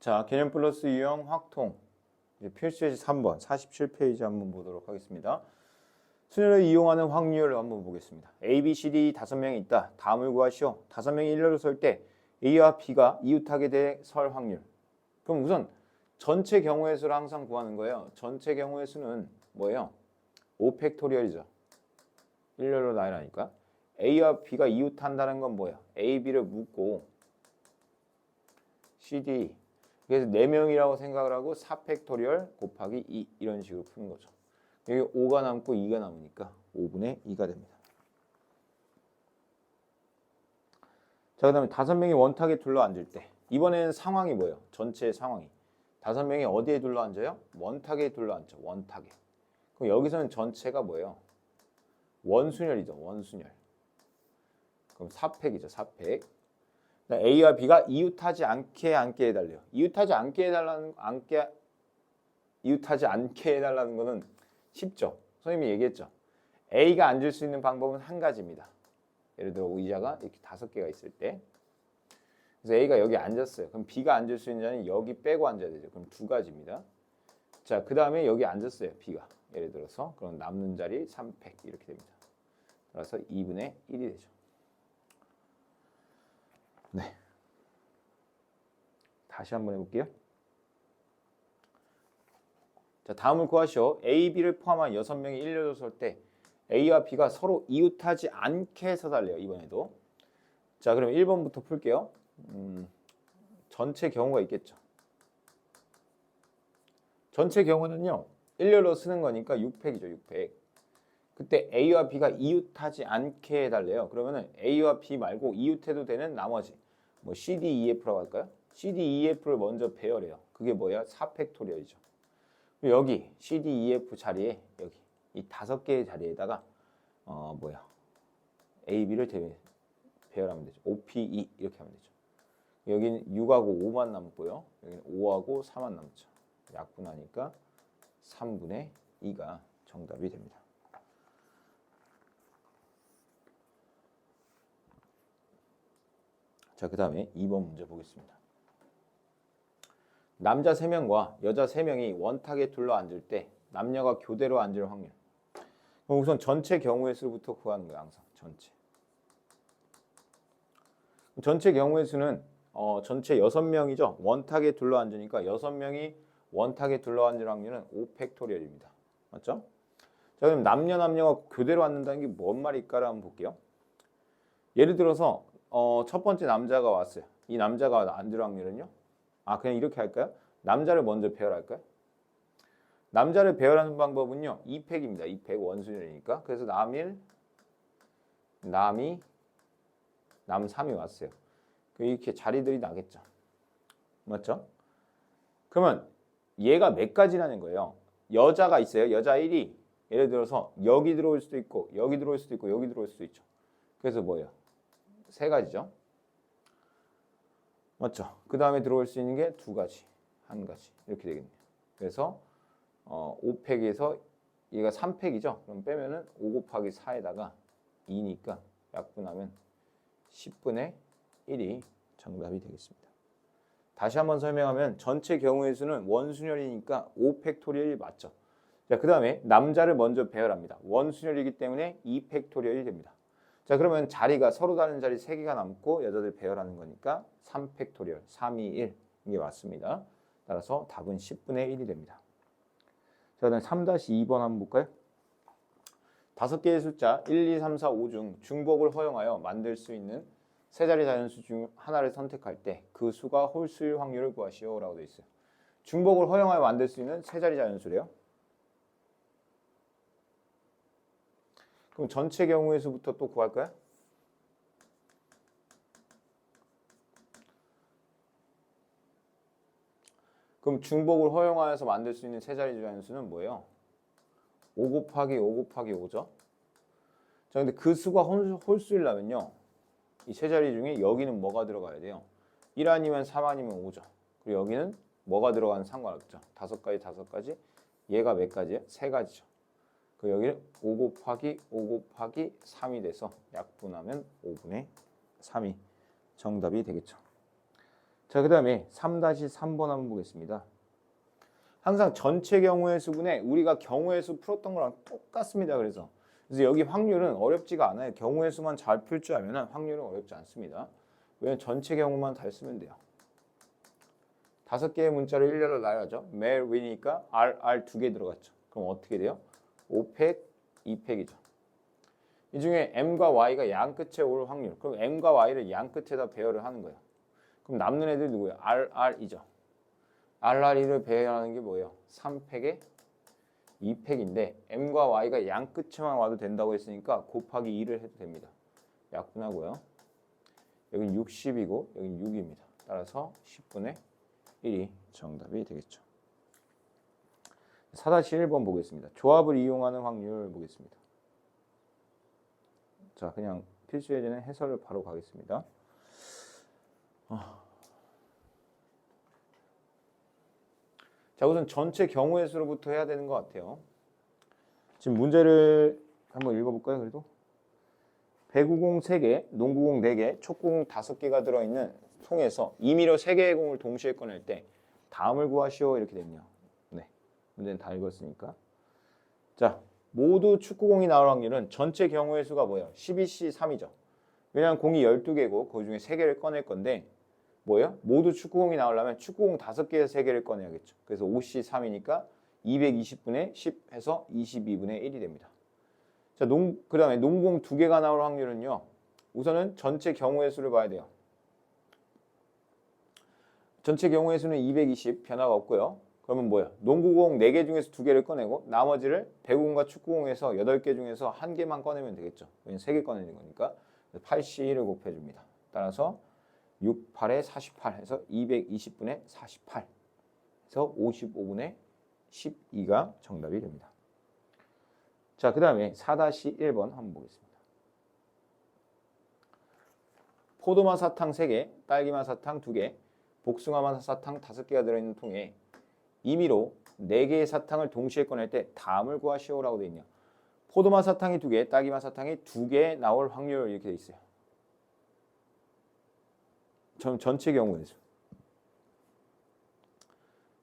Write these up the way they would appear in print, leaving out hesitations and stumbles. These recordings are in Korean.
자, 개념 플러스 유형 확통. 이제 필수예시 3번 47페이지 한번 보도록 하겠습니다. 순열을 이용하는 확률을 한번 보겠습니다. A, B, C, D 5명이 있다. 다음을 구하시오. 5명이 일렬로 설 때 A와 B가 이웃하게 될 설 확률. 그럼 우선 전체 경우의 수를 항상 구하는 거예요. 전체 경우의 수는 뭐예요? 5팩토리얼이죠. 일렬로 나열하니까. A와 B가 이웃한다는 건 뭐야? A, B를 묻고 C, D 그래서 4명이라고 생각을 하고 4팩토리얼 곱하기 2 이런 식으로 푸는 거죠. 여기 5가 남고 2가 남으니까 5분의 2가 됩니다. 자, 그 다음에 5명이 원탁에 둘러앉을 때 이번에는 상황이 뭐예요? 전체 상황이 5명이 어디에 둘러앉아요? 원탁에 둘러앉죠. 원탁에. 그럼 여기서는 전체가 뭐예요? 원순열이죠. 원순열. 그럼 4팩이죠. 4팩. A와 B가 이웃하지 않게 해달래요. 이웃하지 않게 해달라는 거는 쉽죠. 선생님이 얘기했죠. A가 앉을 수 있는 방법은 한 가지입니다. 예를 들어 의자가 이렇게 5개가 있을 때 그래서 A가 여기 앉았어요. 그럼 B가 앉을 수 있는 자는 여기 빼고 앉아야 되죠. 그럼 2가지입니다. 자, 그 다음에 여기 앉았어요. B가. 예를 들어서 그럼 남는 자리 3팩 이렇게 됩니다. 따라서 2분의 1이 되죠. 네. 다시 한번 해볼게요. 자, 다음을 구하시오. A, B를 포함한 6명이 일렬로 설 때 A와 B가 서로 이웃하지 않게 서달래요. 이번에도. 자, 그럼 1번부터 풀게요. 전체 경우가 있겠죠. 전체 경우는요. 일렬로 쓰는 거니까 6팩이죠. 6팩. 그때 A와 B가 이웃하지 않게 해달래요. 그러면은 A와 B 말고 이웃해도 되는 나머지 뭐 C, D, E, F라고 할까요? C, D, E, F를 먼저 배열해요. 그게 뭐야? 4팩토리얼이죠. 여기 C, D, E, F 자리에 여기 이 5개의 자리에다가 A, B를 배열하면 되죠. O, P, E 이렇게 하면 되죠. 여기는 6하고 5만 남고요. 여기는 5하고 4만 남죠. 약분하니까 3분의 2가 정답이 됩니다. 자, 그 다음에 2번 문제 보겠습니다. 남자 3명과 여자 3명이 원탁에 둘러앉을 때 남녀가 교대로 앉을 확률. 그럼 우선 전체 경우의 수부터 구하는 거예요. 항상 전체. 전체 경우의 수는 전체 6명이죠. 원탁에 둘러앉으니까 6명이 원탁에 둘러앉을 확률은 5팩토리얼입니다. 맞죠? 자, 그럼 남녀가 교대로 앉는다는 게 뭔 말일까를 한번 볼게요. 예를 들어서 첫 번째 남자가 왔어요. 이 남자가 앉을 확률은요? 그냥 이렇게 할까요? 남자를 먼저 배열할까요? 남자를 배열하는 방법은요. 2팩입니다. 2팩 원순열이니까. 그래서 남 1, 남 2, 남 3이 왔어요. 이렇게 자리들이 나겠죠. 맞죠? 그러면 얘가 몇 가지라는 거예요. 여자가 있어요. 여자 1이 예를 들어서 여기 들어올 수도 있고 여기 들어올 수도 있고 여기 들어올 수도 있죠. 그래서 뭐예요? 3가지죠. 맞죠? 그 다음에 들어올 수 있는 게 2가지, 1가지 이렇게 되겠네요. 그래서 5팩에서 얘가 3팩이죠. 그럼 빼면은 5 곱하기 4에다가 2니까 약분하면 10분의 1이 정답이 되겠습니다. 다시 한번 설명하면 전체 경우의 수는 원순열이니까 5팩토리얼이 맞죠. 자, 그 다음에 남자를 먼저 배열합니다. 원순열이기 때문에 2팩토리얼이 됩니다. 자, 그러면 자리가 서로 다른 자리 3개가 남고 여자들 배열하는 거니까 3팩토리얼, 3, 2, 1 이게 맞습니다. 따라서 답은 10분의 1이 됩니다. 자, 그다음 3-2번 한번 볼까요? 5개의 숫자 1, 2, 3, 4, 5 중 중복을 허용하여 만들 수 있는 세 자리 자연수 중 하나를 선택할 때 그 수가 홀수일 확률을 구하시오 라고 되어 있어요. 중복을 허용하여 만들 수 있는 세 자리 자연수래요. 그럼 전체 경우의 수부터 또 구할까요? 그럼 중복을 허용하여서 만들 수 있는 세 자리 자연수는 뭐예요? 5 곱하기 5 곱하기 5죠. 자, 근데 그 수가 홀수이려면요. 이 세 자리 중에 여기는 뭐가 들어가야 돼요? 1 아니면 3 아니면 5죠. 그리고 여기는 뭐가 들어가는 상관없죠. 5가지. 얘가 몇 가지예요? 3가지죠. 그 여기를 5 곱하기 5 곱하기 3이 돼서 약분하면 5분의 3이 정답이 되겠죠. 자, 그 다음에 3-3번 한번 보겠습니다. 항상 전체 경우의 수분에 우리가 경우의 수 풀었던 거랑 똑같습니다. 그래서 여기 확률은 어렵지가 않아요. 경우의 수만 잘 풀 줄 알면 확률은 어렵지 않습니다. 왜냐면 전체 경우만 잘 쓰면 돼요. 5개의 문자를 일렬로 나열하죠. 매일 위니까 R 2개 들어갔죠. 그럼 어떻게 돼요? 5팩, 2팩이죠. 이 중에 M과 Y가 양 끝에 올 확률. 그럼 M과 Y를 양 끝에다 배열을 하는 거예요. 그럼 남는 애들 누구예요? RR이죠. RR이를 배열하는 게 뭐예요? 3팩에 2팩인데 M과 Y가 양 끝에만 와도 된다고 했으니까 곱하기 2를 해도 됩니다. 약분하고요. 여긴 60이고 여긴 6입니다. 따라서 10분의 1이 정답이 되겠죠. 4-1번 보겠습니다. 조합을 이용하는 확률 보겠습니다. 자, 그냥 필수 예제는 해설을 바로 가겠습니다. 자, 우선 전체 경우의 수로부터 해야 되는 것 같아요. 지금 문제를 한번 읽어볼까요? 그래도 배구공 3개, 농구공 4개, 촉구공 5개가 들어있는 통에서 2미러 3개의 공을 동시에 꺼낼 때 다음을 구하시오 이렇게 됐네요. 네, 문제는 다 읽었으니까. 자, 모두 축구공이 나올 확률은 전체 경우의 수가 뭐예요? 12C3이죠. 왜냐하면 공이 12개고 그 중에 3개를 꺼낼 건데 뭐예요? 모두 축구공이 나오려면 축구공 5개에서 3개를 꺼내야겠죠. 그래서 5C3이니까 220분의 10 해서 22분의 1이 됩니다. 자, 그 다음에 농구공 2개가 나올 확률은요. 우선은 전체 경우의 수를 봐야 돼요. 전체 경우의 수는 220 변화가 없고요. 그러면 뭐야? 농구공 4개 중에서 2개를 꺼내고 나머지를 배구공과 축구공에서 8개 중에서 1개만 꺼내면 되겠죠. 왜냐면 3개 꺼내는 거니까. 8C1을 곱해줍니다. 따라서 6, 8에 48 해서 220분의 48 해서 55분의 12가 정답이 됩니다. 자, 그 다음에 4-1번 한번 보겠습니다. 포도맛 사탕 3개, 딸기맛 사탕 2개, 복숭아맛 사탕 5개가 들어있는 통에 임의로 4개의 사탕을 동시에 꺼낼 때 다음을 구하시오라고 되어 있네요. 포도맛 사탕이 2개, 딸기맛 사탕이 2개 나올 확률 이렇게 되어 있어요. 전체 경우의 수.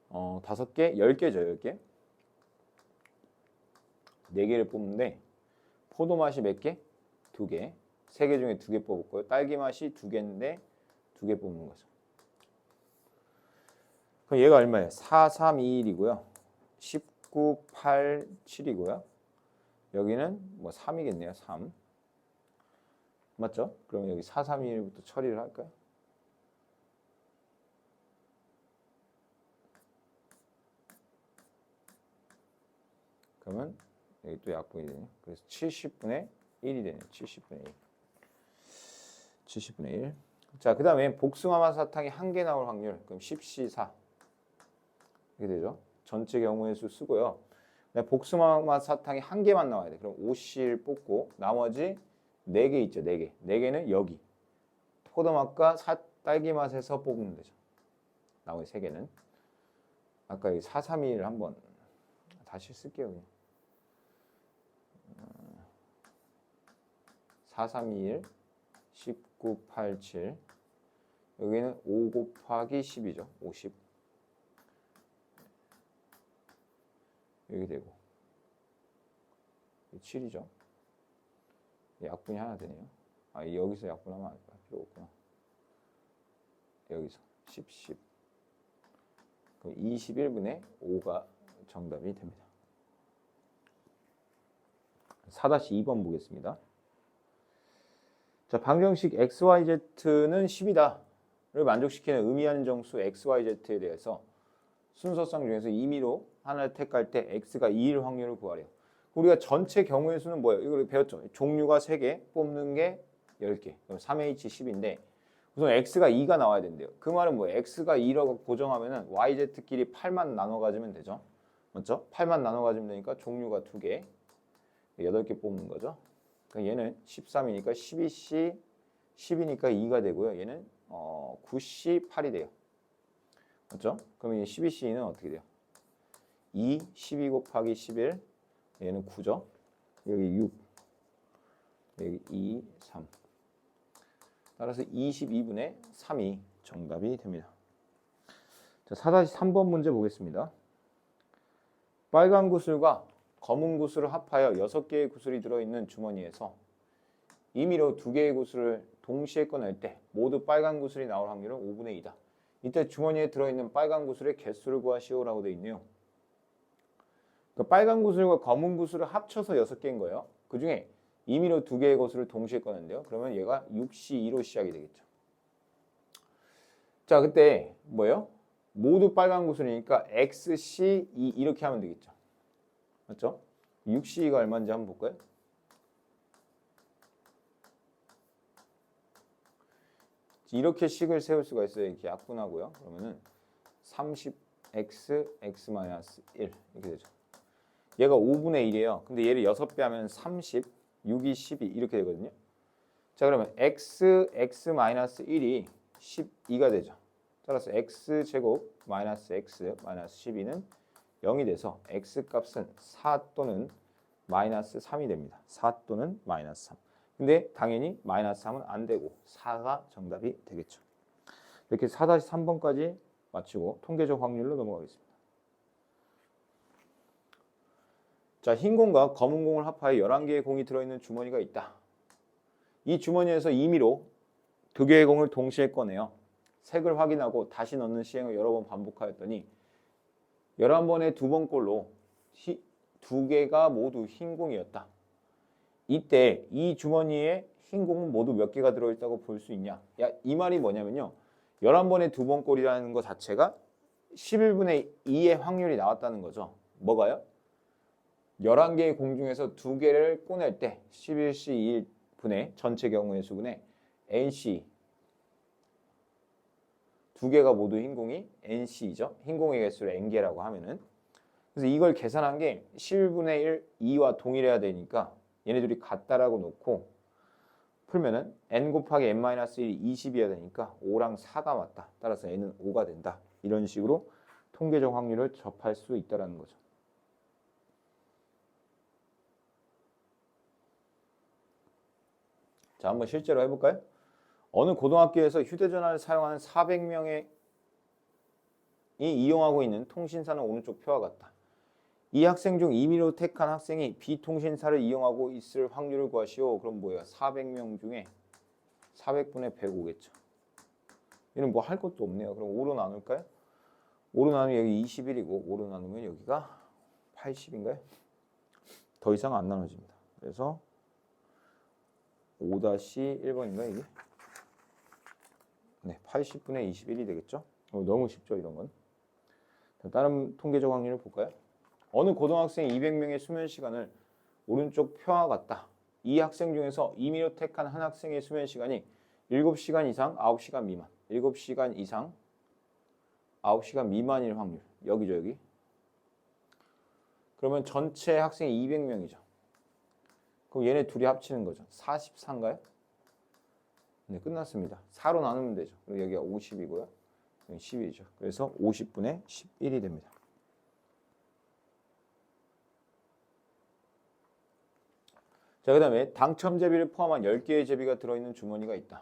5개, 10개죠, 10개. 4개를 뽑는데 포도맛이 몇 개? 2개. 3개 중에 2개 뽑았고요. 딸기맛이 2개인데 2개 뽑는 거죠. 그럼 얘가 얼마예요? 4, 3, 2, 1이고요. 19, 8, 7이고요. 여기는 뭐 3이겠네요. 3. 맞죠? 그럼 여기 4, 3, 2, 1부터 처리를 할까요? 그러면 여기 또 약분이 되네요. 그래서 70분의 1이 되네요. 70분의 1. 70분의 1. 자, 그 다음에 복숭아맛 사탕이 1개 나올 확률. 그럼 10C4. 이렇게 되죠. 전체 경우의 수 쓰고요. 복숭아맛 사탕이 1개만 나와야 돼. 그럼 5C를 뽑고 나머지 4개 있죠. 4개. 4개는 여기. 포도맛과 딸기맛에서 뽑으면 되죠. 나머지 3개는. 아까 여기 4, 3, 2를 한번 다시 쓸게요. 그냥. 4, 3, 2, 1, 19, 8, 7. 여기는 5 곱하기 10이죠. 50. 여기 되고. 7이죠. 약분이 하나 되네요. 아, 여기서 약분하면 할 필요 없구나. 여기서 10, 10. 그럼 21분의 5가 정답이 됩니다. 4-2번 보겠습니다. 자, 방정식 XYZ는 10이다를 만족시키는 의미하는 정수 XYZ에 대해서 순서상 중에서 임의로 하나를 택할 때 X가 2일 확률을 구하래요. 우리가 전체 경우의 수는 뭐예요? 이걸 배웠죠. 종류가 3개, 뽑는 게 10개. 그럼 3H10인데 우선 X가 2가 나와야 된대요. 그 말은 뭐예요? X가 2라고 고정하면 YZ끼리 8만 나눠 가지면 되죠. 맞죠? 8만 나눠 가지면 되니까 종류가 2개, 8개 뽑는 거죠. 그러니까 얘는 13이니까 12C, 10이니까 2가 되고요. 얘는 9C, 8이 돼요. 맞죠? 그럼 이 12C는 어떻게 돼요? 2, 12 곱하기 11, 얘는 9죠. 여기 6, 여기 2, 3. 따라서 22분의 3이 정답이 됩니다. 자, 4-3번 문제 보겠습니다. 빨간 구슬과 검은 구슬을 합하여 6개의 구슬이 들어있는 주머니에서 임의로 2개의 구슬을 동시에 꺼낼 때 모두 빨간 구슬이 나올 확률은 5분의 2다. 이때 주머니에 들어있는 빨간 구슬의 개수를 구하시오라고 되어 있네요. 그러니까 빨간 구슬과 검은 구슬을 합쳐서 6개인 거예요. 그 중에 임의로 2개의 구슬을 동시에 꺼낸대요. 그러면 얘가 6C2로 시작이 되겠죠. 자, 그때 뭐예요? 모두 빨간 구슬이니까 XC2 이렇게 하면 되겠죠. 맞죠? 6C2가 얼마인지 한번 볼까요? 이렇게 식을 세울 수가 있어요. 이렇게 약분하고요. 그러면은 30x x-1 이렇게 되죠. 얘가 5분의 1이에요. 근데 얘를 6배 하면 30, 6이 12 이렇게 되거든요. 자, 그러면 x x-1이 12가 되죠. 따라서 x제곱 마이너스 x 마이너스 12는 0이 돼서 x 값은 4 또는 마이너스 3이 됩니다. 4 또는 마이너스 3. 근데 당연히 마이너스 3은 안 되고 4가 정답이 되겠죠. 이렇게 4-3번까지 마치고 통계적 확률로 넘어가겠습니다. 자, 흰 공과 검은 공을 합하여 11개의 공이 들어있는 주머니가 있다. 이 주머니에서 임의로 2개의 공을 동시에 꺼내요. 색을 확인하고 다시 넣는 시행을 여러 번 반복하였더니 11번의 2번 꼴로 2개가 모두 흰 공이었다. 이때 이 주머니에 흰 공은 모두 몇 개가 들어있다고 볼 수 있냐? 이 말이 뭐냐면요. 11번의 2번 꼴이라는 것 자체가 11분의 2의 확률이 나왔다는 거죠. 뭐가요? 11개의 공 중에서 2개를 꺼낼 때 11C 2분의 전체 경우의 수분의 NC 2개가 모두 흰 공이 NC이죠. 흰 공의 개수를 N개라고 하면은. 그래서 이걸 계산한 게 11분의 1, 2와 동일해야 되니까 얘네들이 같다라고 놓고 풀면은 n 곱하기 n-1이 20이어야 되니까 5랑 4가 맞다. 따라서 n은 5가 된다. 이런 식으로 통계적 확률을 접할 수 있다는 거죠. 자, 한번 실제로 해볼까요? 어느 고등학교에서 휴대전화를 사용하는 400명이 이용하고 있는 통신사는 오른쪽 표와 같다. 이 학생 중 임의로 택한 학생이 비통신사를 이용하고 있을 확률을 구하시오. 그럼 뭐예요? 400명 중에 400분의 105겠죠. 얘는 뭐 할 것도 없네요. 그럼 5로 나눌까요? 5로 나누면 여기 21이고 5로 나누면 여기가 80인가요? 더 이상 안 나눠집니다. 그래서 5-1번인가요 이게? 네, 80분의 21이 되겠죠? 너무 쉽죠 이런 건. 다른 통계적 확률을 볼까요? 어느 고등학생이 200명의 수면 시간을 오른쪽 표와 같다. 이 학생 중에서 임의로 택한 한 학생의 수면 시간이 7시간 이상 9시간 미만. 7시간 이상 9시간 미만일 확률. 여기죠 여기. 그러면 전체 학생이 200명이죠. 그럼 얘네 둘이 합치는 거죠. 44인가요? 네, 끝났습니다. 4로 나누면 되죠. 그리고 여기가 50이고요. 여기 11이죠. 그래서 50분의 11이 됩니다. 자, 그 다음에 당첨 제비를 포함한 10개의 제비가 들어있는 주머니가 있다.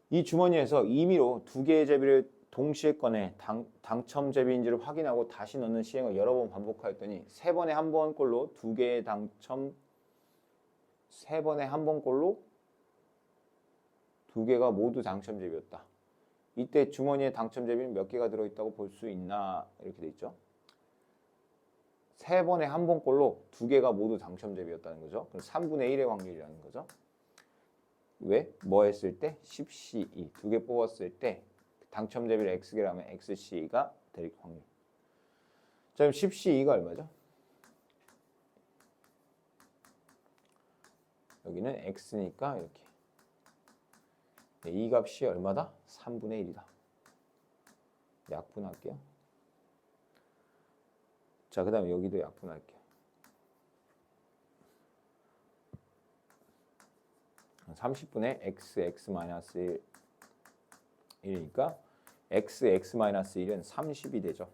이 주머니에서 임의로 2개의 제비를 동시에 꺼내 당첨 제비인지를 확인하고 다시 넣는 시행을 여러 번 반복하였더니 3번에 한 번 꼴로 2개의 당첨 3번에 한 번 꼴로 2개가 모두 당첨 제비였다. 이때 주머니에 당첨 제비는 몇 개가 들어있다고 볼 수 있나 이렇게 돼 있죠. 3번에 한 번 꼴로 2개가 모두 당첨 제비였다는 거죠. 그럼 3분의 1의 확률이라는 거죠. 왜? 뭐 했을 때? 10C2 2개 뽑았을 때 당첨 제비를 X개라면 XC가 될 확률. 자, 그럼 10C2가 얼마죠? 여기는 X니까 이렇게. 이 값이 얼마다? 3분의 1이다. 약분할게요. 자, 그 다음에 여기도 약분할게요. 30분의 x, x-1이니까 x, x-1은 30이 되죠.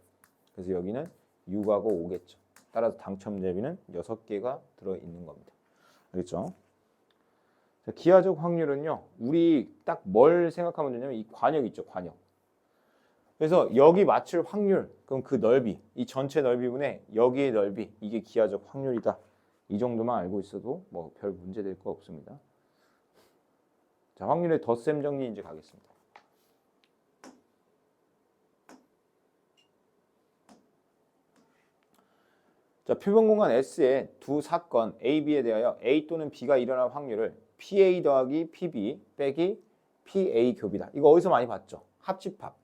그래서 여기는 6하고 5겠죠. 따라서 당첨 제비는 6개가 들어있는 겁니다. 알겠죠? 자, 기하적 확률은요. 우리 딱 뭘 생각하면 되냐면 이 관역 있죠. 관역. 그래서 여기 맞출 확률, 그럼 그 넓이, 이 전체 넓이분의 여기의 넓이, 이게 기하적 확률이다. 이 정도만 알고 있어도 뭐 별 문제 될 거 없습니다. 자, 확률의 덧셈 정리 이제 가겠습니다. 자, 표본 공간 S의 두 사건 A, B에 대하여 A 또는 B가 일어날 확률을 PA 더하기 PB 빼기 PA 교비다. 이거 어디서 많이 봤죠? 합집합.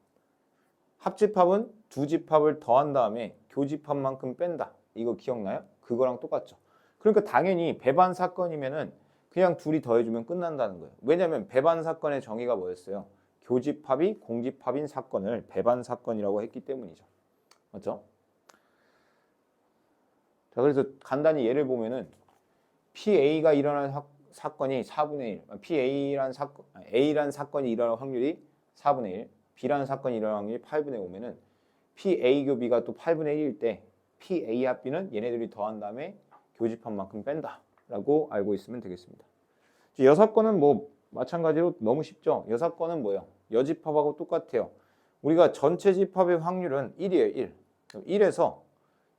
합집합은 두 집합을 더한 다음에 교집합만큼 뺀다. 이거 기억나요? 그거랑 똑같죠. 그러니까 당연히 배반 사건이면은 그냥 둘이 더해주면 끝난다는 거예요. 왜냐하면 배반 사건의 정의가 뭐였어요? 교집합이 공집합인 사건을 배반 사건이라고 했기 때문이죠. 맞죠? 자, 그래서 간단히 예를 보면은 PA가 일어난 사건이 4분의 1, A란 사건이 일어날 확률이 4분의 1, B라는 사건이 일어날 확률이 8분의 5면은 PA 교비가 또 8분의 1일 때 PA 합비는 얘네들이 더한 다음에 교집합만큼 뺀다라고 알고 있으면 되겠습니다. 여사건은 뭐 마찬가지로 너무 쉽죠. 여사건은 뭐예요? 여집합하고 똑같아요. 우리가 전체 집합의 확률은 1이에요. 1. 그럼 1에서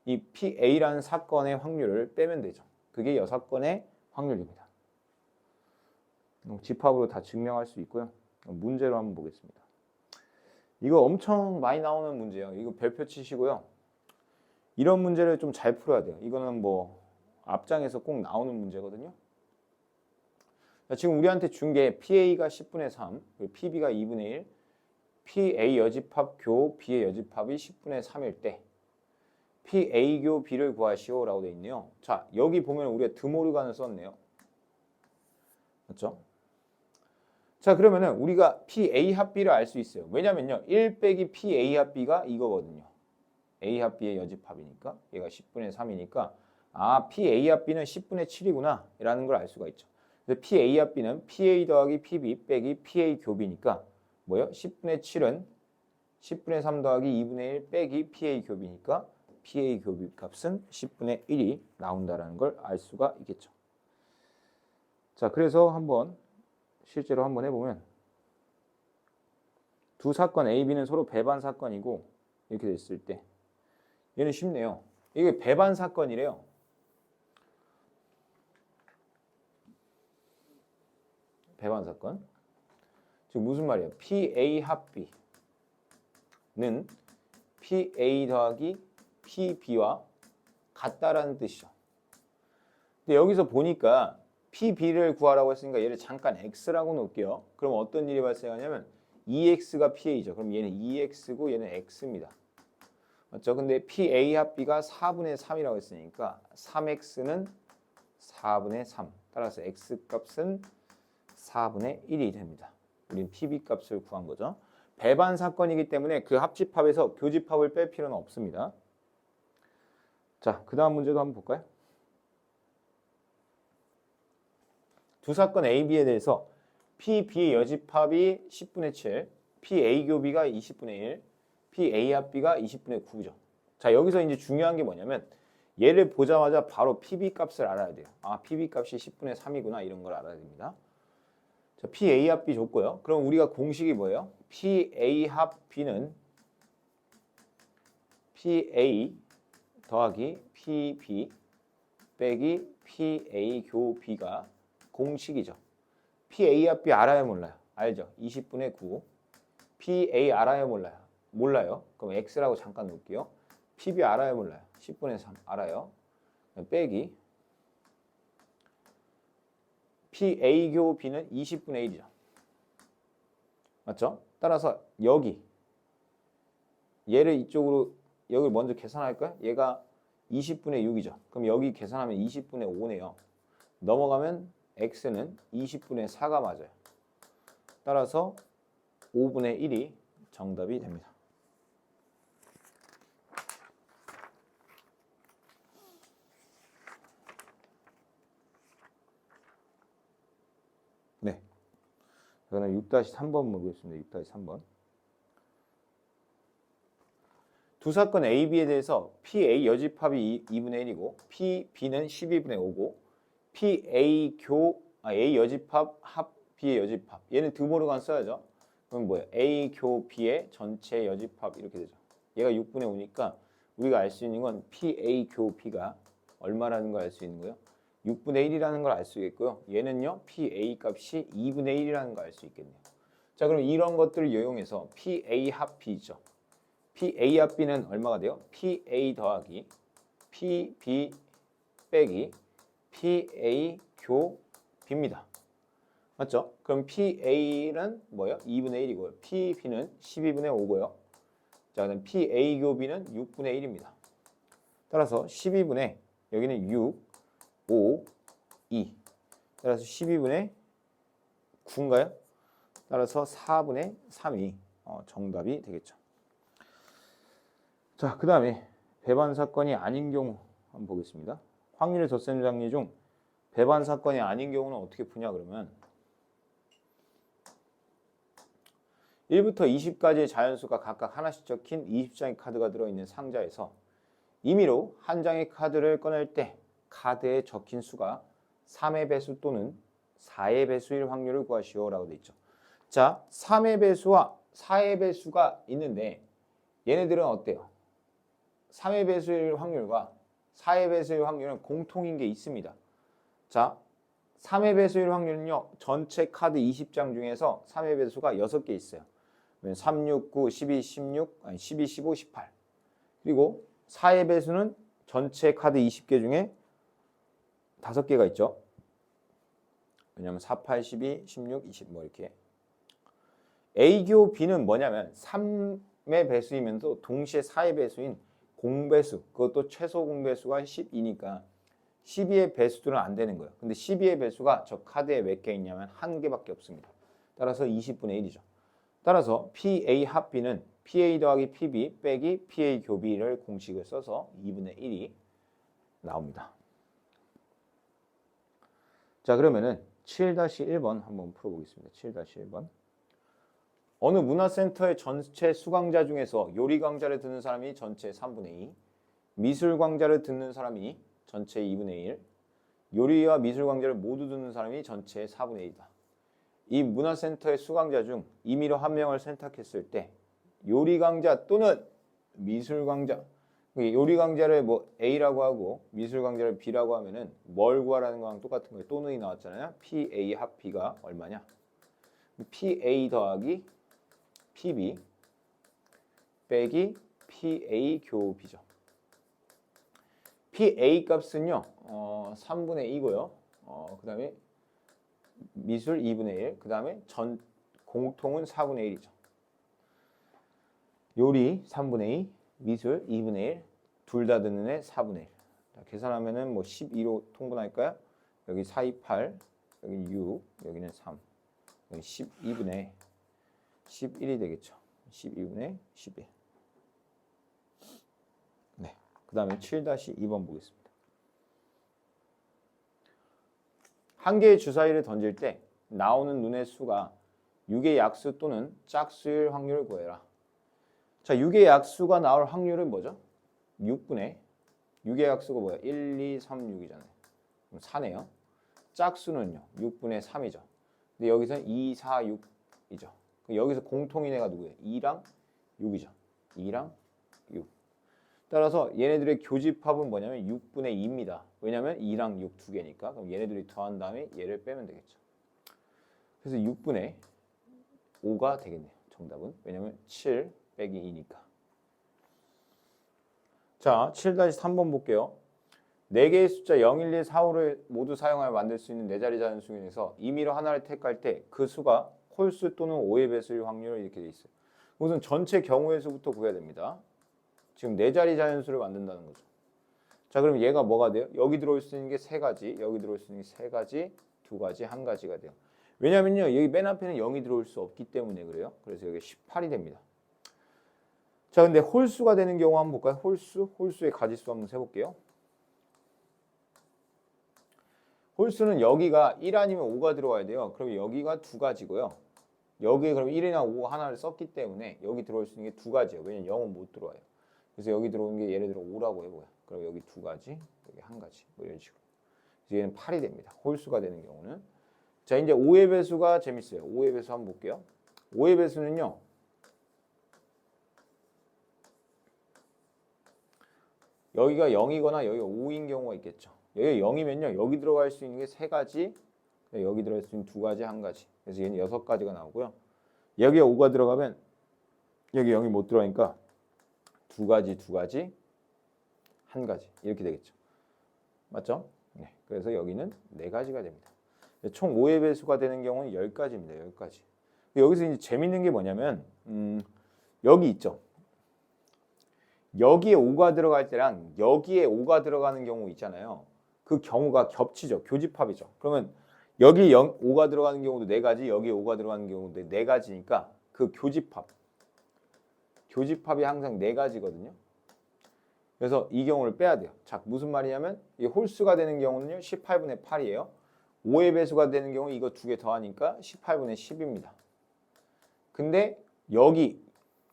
이 PA라는 사건의 확률을 빼면 되죠. 그게 여사건의 확률입니다. 집합으로 다 증명할 수 있고요. 문제로 한번 보겠습니다. 이거 엄청 많이 나오는 문제예요. 이거 별표 치시고요. 이런 문제를 좀 잘 풀어야 돼요. 이거는 뭐 앞장에서 꼭 나오는 문제거든요. 지금 우리한테 준 게 PA가 10분의 3, 그리고 PB가 2분의 1, PA 여집합 교 B의 여집합이 10분의 3일 때 PA 교 B를 구하시오 라고 돼 있네요. 자, 여기 보면 우리가 드모르간을 썼네요. 맞죠? 자, 그러면은 우리가 PA 합 B를 알 수 있어요. 왜냐면요. 1 빼기 PA 합 B가 이거거든요. A 합 B의 여집합이니까 얘가 10분의 3이니까 아, PA 합 B는 10분의 7이구나 라는 걸 알 수가 있죠. 그래서 PA 합 B는 PA 더하기 PB 빼기 PA 교비니까 뭐요? 10분의 7은 10분의 3 더하기 2분의 1 빼기 PA 교비니까 PA 교비 값은 10분의 1이 나온다는 걸 알 수가 있겠죠. 자, 그래서 한번 실제로 한번 해보면 두 사건 A, B는 서로 배반 사건이고 이렇게 됐을 때 얘는 쉽네요. 이게 배반 사건이래요. 배반 사건. 지금 무슨 말이에요? PA 합 B는 PA 더하기 PB와 같다라는 뜻이죠. 근데 여기서 보니까 PB를 구하라고 했으니까 얘를 잠깐 X라고 놓을게요. 그럼 어떤 일이 발생하냐면 2X가 PA죠. 그럼 얘는 2X고 얘는 X입니다. 맞죠? 근데 PA 합 B가 4분의 3이라고 했으니까 3X는 4분의 3. 따라서 X 값은 4분의 1이 됩니다. 우린 PB 값을 구한 거죠. 배반 사건이기 때문에 그 합집합에서 교집합을 뺄 필요는 없습니다. 자, 그 다음 문제도 한번 볼까요? 두 사건 A, B에 대해서 P, B의 여집합이 10분의 7, PA 교비가 20분의 1, PA 합 B가 20분의 9죠. 자, 여기서 이제 중요한 게 뭐냐면 얘를 보자마자 바로 PB 값을 알아야 돼요. 아, PB 값이 10분의 3이구나 이런 걸 알아야 됩니다. 자, PA 합 B 줬고요. 그럼 우리가 공식이 뭐예요? PA 합 B는 PA 더하기 PB 빼기 PA 교 B가 공식이죠. PA 합 B 알아요, 몰라요? 알죠? 20분의 9. PA 알아요, 몰라요? 몰라요. 그럼 X라고 잠깐 놓을게요. PB 알아요, 몰라요? 10분의 3 알아요. 빼기 PA 교 B는 20분의 1이죠. 맞죠? 따라서 여기 얘를 이쪽으로 여기 먼저 계산할까요? 얘가 20분의 6이죠. 그럼 여기 계산하면 20분의 5네요. 넘어가면 X는 20분의 4가 맞아요. 따라서 5분의 1이 정답이 됩니다. 네. 그러면 6-3번 보겠습니다. 6-3번. 두 사건 A, B에 대해서 PA 여집합이 2분의 1이고 PB는 12분의 5고 PA A 여집합 합 B의 여집합 얘는 드모르간 써야죠. 그럼 뭐야? A 교 B의 전체 여집합 이렇게 되죠. 얘가 6분의 5니까 우리가 알 수 있는 건 PA 교 B가 얼마라는 걸 알 수 있는 거예요. 6분의 1이라는 걸 알 수 있겠고요. 얘는요. PA 값이 2분의 1이라는 걸 알 수 있겠네요. 자, 그럼 이런 것들을 이용해서 PA 합 B죠. PA 합 B는 얼마가 돼요? PA 더하기 PB 빼기 PA 교 B입니다. 맞죠? 그럼 PA는 뭐예요? 2분의 1이고요. PB는 12분의 5고요. 자, 그다음 PA 교 B는 6분의 1입니다. 따라서 12분의 여기는 6, 5, 2. 따라서 12분의 9인가요? 따라서 4분의 3이 정답이 되겠죠. 자, 그 다음에 배반 사건이 아닌 경우 한번 보겠습니다. 확률의 덧셈 정리 중 배반 사건이 아닌 경우는 어떻게 푸냐 그러면 1부터 20까지의 자연수가 각각 하나씩 적힌 20장의 카드가 들어있는 상자에서 임의로 한 장의 카드를 꺼낼 때 카드에 적힌 수가 3의 배수 또는 4의 배수일 확률을 구하시오 라고 되어 있죠. 자, 3의 배수와 4의 배수가 있는데 얘네들은 어때요? 3의 배수일 확률과 4의 배수일 확률은 공통인 게 있습니다. 자, 3의 배수일 확률은요. 전체 카드 20장 중에서 3의 배수가 6개 있어요. 3, 6, 9, 12, 16, 아니 12, 15, 18. 그리고 4의 배수는 전체 카드 20개 중에 5개가 있죠. 왜냐면 4, 8, 12, 16, 20 뭐 이렇게. A교 B는 뭐냐면 3의 배수이면서 동시에 4의 배수인 공배수, 그것도 최소 공배수가 12니까 12의 배수들은 안 되는 거예요. 근데 12의 배수가 저 카드에 몇 개 있냐면 1개밖에 없습니다. 따라서 20분의 1이죠. 따라서 PA 합 B는 PA 더하기 PB 빼기 PA 교 B를 공식을 써서 2분의 1이 나옵니다. 자, 그러면은 7-1번 한번 풀어보겠습니다. 7-1번. 어느 문화센터의 전체 수강자 중에서 요리 강좌를 듣는 사람이 전체 3분의 2, 미술 강좌를 듣는 사람이 전체 2분의 1, 요리와 미술 강좌를 모두 듣는 사람이 전체 4분의 1이다. 이 문화센터의 수강자 중 임의로 한 명을 선택했을 때 요리 강좌 또는 미술 강좌, 요리 강좌를 뭐 A라고 하고 미술 강좌를 B라고 하면은 뭘 구하라는 거랑 똑같은 거예요. 또는이 나왔잖아요. PA 합 B가 얼마냐? PA 더하기 PB 빼기 PA 교 B죠. PA 값은요. 3분의 2고요. 그 다음에 미술 2분의 1, 그 다음에 전 공통은 4분의 1이죠. 요리 3분의 2, 미술 2분의 1, 둘 다 듣는 애 4분의 1. 자, 계산하면은 뭐 12로 통분할까요? 여기 4, 2, 8, 여기 6, 여기는 3, 여기 12분의 11이 되겠죠. 12분의 11. 네. 그 다음에 7-2번 보겠습니다. 한 개의 주사위를 던질 때 나오는 눈의 수가 6의 약수 또는 짝수일 확률을 구해라. 자, 6의 약수가 나올 확률은 뭐죠? 6분의 6의 약수가 뭐야? 1, 2, 3, 6이잖아요. 그럼 4네요. 짝수는요. 6분의 3이죠. 근데 여기서는 2, 4, 6이죠. 여기서 공통인 애가 누구예요? 2랑 6이죠. 2랑 6. 따라서 얘네들의 교집합은 뭐냐면 6분의 2입니다. 왜냐면 2랑 6 두 개니까. 그럼 얘네들이 더한 다음에 얘를 빼면 되겠죠. 그래서 6분의 5가 되겠네요. 정답은. 왜냐면 7 빼기 2니까. 자, 7-3번 볼게요. 4개의 숫자 0, 1, 2, 4, 5를 모두 사용하여 만들 수 있는 4자리 자연수 중에서 임의로 하나를 택할 때 그 수가 홀수 또는 5의 배수일 확률을 이렇게 돼 있어요. 우선 전체 경우의 수부터 구해야 됩니다. 지금 4자리 자연수를 만든다는 거죠. 자, 그럼 얘가 뭐가 돼요? 여기 들어올 수 있는 게 3가지, 여기 들어올 수 있는 게 3가지, 2가지, 1가지가 돼요. 왜냐면요, 여기 맨 앞에는 0이 들어올 수 없기 때문에 그래요. 그래서 여기 18이 됩니다. 자, 근데 홀수가 되는 경우 한번 볼까요? 홀수의 가지수 한번 세볼게요. 홀수는 여기가 1 아니면 5가 들어와야 돼요. 그럼 여기가 2가지고요. 여기에 그럼 1이나 5 하나를 썼기 때문에 여기 들어올 수 있는 게 2가지예요. 왜냐면 0은 못 들어와요. 그래서 여기 들어오는 게 예를 들어 5라고 해봐요. 그럼 여기 2가지, 여기 1가지, 뭐 이런 식으로. 그래서 얘는 8이 됩니다. 홀수가 되는 경우는. 자, 이제 5의 배수가 재밌어요. 5의 배수 한번 볼게요. 5의 배수는요. 여기가 0이거나 여기가 5인 경우가 있겠죠. 여기가 0이면요. 여기 들어갈 수 있는 게 3가지, 여기 들어갈 수 있는 2가지, 1가지. 그래서 얘는 6가지가 나오고요. 여기에 5가 들어가면 여기 0이 못 들어가니까 2가지, 2가지, 1가지 이렇게 되겠죠. 맞죠? 네. 그래서 여기는 4가지가 됩니다. 총 5의 배수가 되는 경우는 10가지입니다. 10가지. 여기서 이제 재밌는 게 뭐냐면 여기 있죠. 여기에 5가 들어갈 때랑 여기에 5가 들어가는 경우 있잖아요. 그 경우가 겹치죠. 교집합이죠. 그러면 여기 5가 들어가는 경우도 4가지, 여기에 5가 들어가는 경우도 4가지니까 그 교집합이 항상 4가지거든요. 그래서 이 경우를 빼야 돼요. 자, 무슨 말이냐면 이 홀수가 되는 경우는요. 18분의 8이에요. 5의 배수가 되는 경우 이거 2개 더하니까 18분의 10입니다. 근데 여기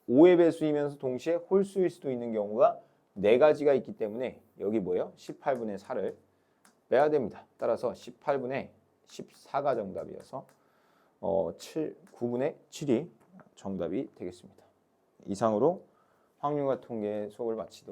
5의 배수이면서 동시에 홀수일 수도 있는 경우가 4가지가 있기 때문에 여기 뭐예요? 18분의 4를 빼야 됩니다. 따라서 18분의 14가 정답이어서 9분의 7이 정답이 되겠습니다. 이상으로 확률과 통계 수업을 마치도록